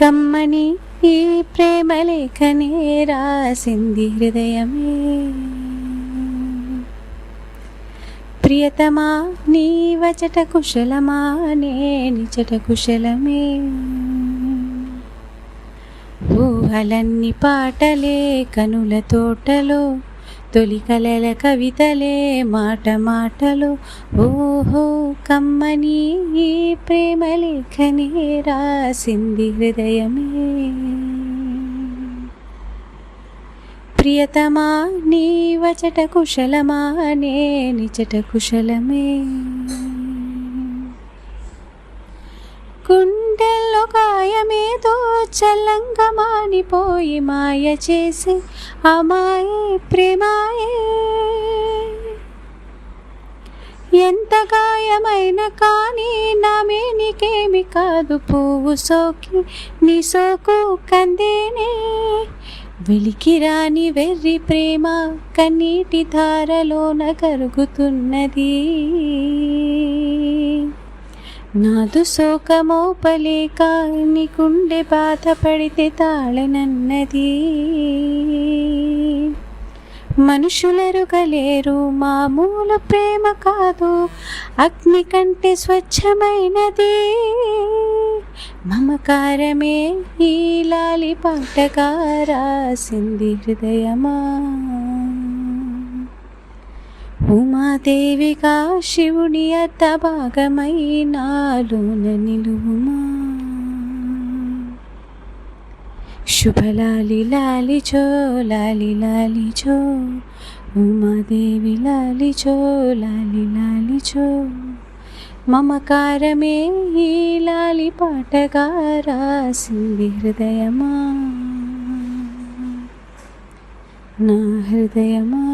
కమ్మని ఈ ప్రేమలేఖనే రాసింది హృదయమే. ప్రియతమా నీ వచట కుశలమా, నేనిచట కుశలమే. ఊహలన్ని పాటలే కనుల తోటలో, తొలి కలల కవితలే మాట మాటలు. ఓహో కమ్మని ఈ ప్రేమలేఖనే రాసింది హృదయమే. ప్రియతమా నీ వచట కుశలమా, నేనిచట కుశలమే. గుండెల్లో గాయమేదో చల్లంగా మానిపోయి మాయ చేసి అమాయే ప్రేమాయే. ఎంత గాయమైన కానీ నామేనికేమి కాదు, పువ్వు సోకి నీ సోకు కందేనే. వెలికి రాని వెర్రి ప్రేమ కన్నీటి ధారలోన కరుగుతున్నది. నాదు శోకమోపలేక నీ గుండె బాధపడితే తాళనన్నది. మనుషులెరుగలేరు మామూలు ప్రేమ కాదు, అగ్ని కంటే స్వచ్ఛమైనది. మమకారమే ఈ లాలి పాటగా రాసింది హృదయమా. ఉమాదేవిగా శివుని అర్ధ భాగమై నాలోన నిలువుమా. శుభలాలి లాలిచో లాలి లాలిచో, ఉమాదేవి లాలిచో లాలి లాలిచో. మమకారమే ఈ లాలి పాటగా రాసింది హృదయమా, నా హృదయమా.